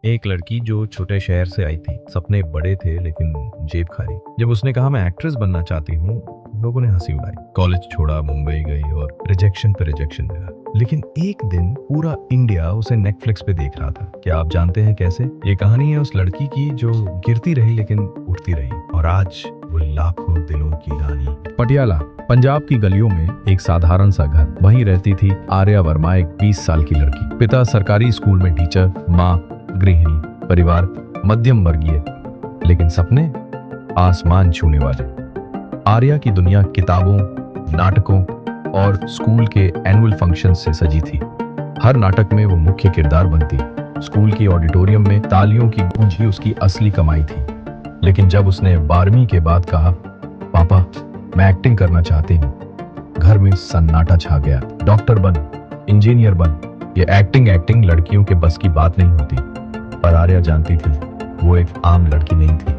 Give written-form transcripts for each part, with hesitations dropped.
एक लड़की जो छोटे शहर से आई थी, सपने बड़े थे लेकिन जेब खाली। जब उसने कहा मैं एक्ट्रेस बनना चाहती हूँ, लोगों ने हंसी उड़ाई। कॉलेज छोड़ा, मुंबई गई और रिजेक्शन पे रिजेक्शन मिला। लेकिन एक दिन पूरा इंडिया उसे नेटफ्लिक्स पे देख रहा था। क्या आप जानते हैं कैसे? ये कहानी है उस लड़की की जो गिरती रही लेकिन उठती रही, और आज वो लाखों दिलों की रानी। पटियाला, पंजाब की गलियों में एक साधारण सा घर। वहीं रहती थी आर्या वर्मा, एक 20 साल की लड़की। पिता सरकारी स्कूल में टीचर, माँ गृहिणी, परिवार मध्यम वर्गीय, लेकिन सपने आसमान छूने वाले। आर्या की दुनिया किताबों, नाटकों और स्कूल के एनुअल फंक्शन से सजी थी। हर नाटक में वो मुख्य किरदार बनती। स्कूल की ऑडिटोरियम में तालियों की गूंज ही उसकी असली कमाई थी। लेकिन जब उसने 12वीं के बाद कहा, पापा मैं एक्टिंग करना चाहती हूँ, घर में सन्नाटा छा गया। डॉक्टर बन, इंजीनियर बन, ये एक्टिंग लड़कियों के बस की बात नहीं होती। पर आर्या जानती थी वो एक आम लड़की नहीं थी।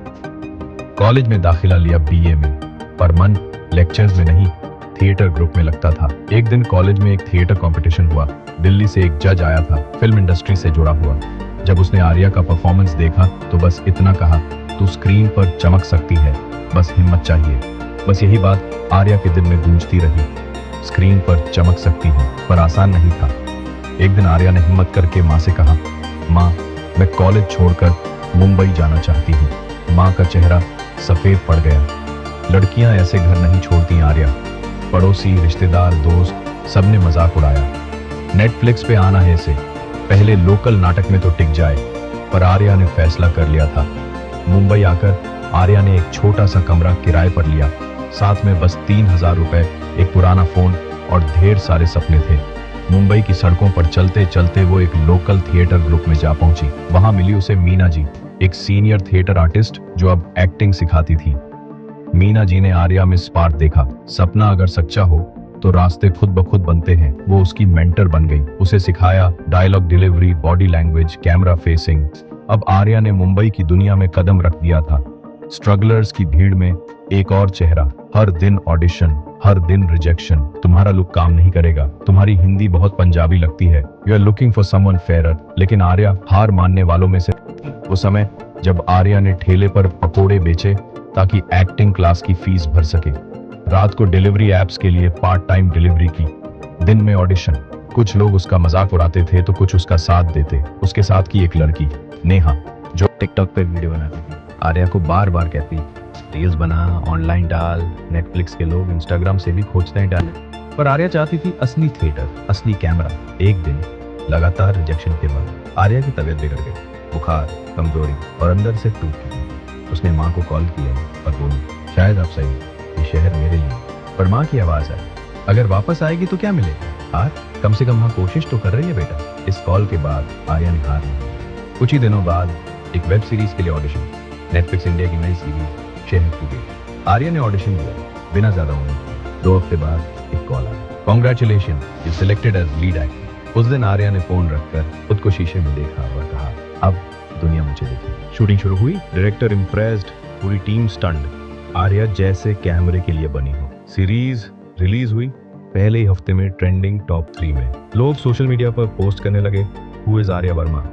कॉलेज में दाखिला लिया बीए में, पर मन लेक्चर्स में नहीं, थिएटर ग्रुप में लगता था। एक दिन कॉलेज में एक थिएटर कंपटीशन हुआ। दिल्ली से एक जज आया था, फिल्म इंडस्ट्री से जुड़ा हुआ। जब उसने आर्या का परफॉर्मेंस देखा तो बस इतना कहा, तू स्क्रीन पर चमक सकती है, बस हिम्मत चाहिए। बस यही बात आर्या के दिल में गूंजती रही। स्क्रीन पर चमक सकती है, पर आसान नहीं था। एक दिन आर्या ने हिम्मत करके माँ से कहा, माँ मैं कॉलेज छोड़कर मुंबई जाना चाहती हूँ। माँ का चेहरा सफेद पड़ गया। लड़कियां ऐसे घर नहीं छोड़ती आर्या। पड़ोसी, रिश्तेदार, दोस्त सबने मजाक उड़ाया। नेटफ्लिक्स पे आना है इसे, पहले लोकल नाटक में तो टिक जाए। पर आर्या ने फैसला कर लिया था। मुंबई आकर आर्या ने एक छोटा सा कमरा किराए पर लिया। साथ में बस 3,000 रुपए, एक पुराना फोन और ढेर सारे सपने थे। मुंबई की सड़कों पर चलते चलते वो एक लोकल थिएटर ग्रुप में जा पहुंची। वहां मिली उसे मीना जी, एक सीनियर थिएटर आर्टिस्ट जो अब एक्टिंग सिखाती थी। मीना जी ने आर्या में स्पार्क देखा। सपना अगर सच्चा हो तो रास्ते खुद ब खुद बनते हैं। वो उसकी मेंटर बन गई, उसे सिखाया dialogue delivery, body language, camera facing. अब आर्या ने मुंबई की दुनिया में कदम रख दिया था। स्ट्रगलर्स की भीड़ में एक और चेहरा। हर दिन ऑडिशन, हर दिन रिजेक्शन। तुम्हारा लुक काम नहीं करेगा, तुम्हारी हिंदी बहुत पंजाबी लगती है, you are looking for someone fairer. लेकिन आर्या हार मानने वालों में से। वो समय जब आर्या ने ठेले पर पकोड़े बेचे ताकि एक्टिंग क्लास की फीस भर सके। रात को डिलीवरी एप्स के लिए पार्ट टाइम डिलीवरी की, दिन में ऑडिशन। कुछ लोग उसका मजाक उड़ाते थे तो कुछ उसका साथ देते। उसके साथ की एक लड़की नेहा, जो टिकटॉक पे वीडियो बनाती थी, आर्या को बार बार कहती, रील्स बना, ऑनलाइन डाल। नेटफ्लिक्स के लोग इंस्टाग्राम से भी खोजते हैं डाले। पर आर्या चाहती थी असली थिएटर, असली कैमरा। एक दिन लगातार रिजेक्शन के बाद आर्या की तबीयत बिगड़ गई। बुखार, कमजोरी और अंदर से टूट गई। उसने माँ को कॉल किया और बोली, शायद आप सही, ये शहर मेरे लिए। पर माँ की आवाज आई, अगर वापस आएगी तो क्या मिलेगा? हार, कम से कम हाँ कोशिश तो कर रही है बेटा। इस कॉल के बाद आर्या ने हार नहीं। कुछ ही दिनों बाद एक वेब सीरीज के लिए ऑडिशन। नेटफ्लिक्स इंडिया की नई सीरीज शहर टू गेट। आर्या ने ऑडिशन दिया बिना ज्यादा उम्मीद। 2 हफ्ते बाद एक कॉल आया, congratulation, you selected as lead actor. उस दिन आर्या ने फोन रखकर खुद को शीशे में देखा और कहा, अब दुनिया मुझे देखेगी। शूटिंग शुरू हुई, डायरेक्टर इम्प्रेस्ड, पूरी टीम स्टन्ड। आर्या जैसे कैमरे के लिए बनी हो। सीरीज रिलीज हुई, पहले ही हफ्ते में ट्रेंडिंग टॉप 3 में। लोग सोशल मीडिया पर पोस्ट करने लगे, who is Arya Verma,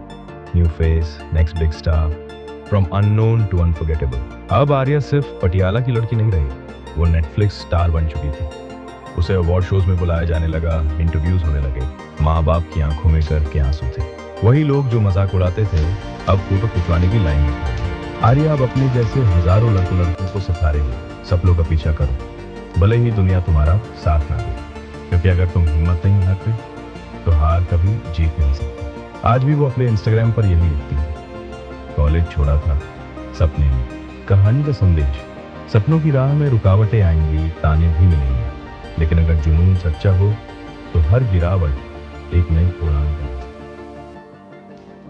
new face, next big star, from unknown to unforgettable. अब आर्या सिर्फ पटियाला की लड़की नहीं रही, वो नेटफ्लिक्स स्टार बन चुकी थी। उसे अवार्ड शोज में बुलाया जाने लगा, इंटरव्यूज होने लगे। माँ बाप की आंखों में डर के आंसू थे। वही लोग जो मजाक उड़ाते थे अब फोटो खिंचवाने की लाइन में। आर्या अब अपने जैसे हजारों लड़कों को सिखा रही है, सपनों का पीछा करो, भले ही दुनिया तुम्हारा साथ ना दे, क्योंकि अगर तुम हिम्मत नहीं हारते तो हार कभी जीत नहीं सकती। आज भी वो अपने इंस्टाग्राम पर यही लिखती है, कॉलेज छोड़ा था सपने में, कहानी का संदेश। सपनों की राह में रुकावटें आएंगी, ताने भी मिलेंगे, लेकिन अगर जुनून सच्चा हो तो हर गिरावट एक नई उड़ान है।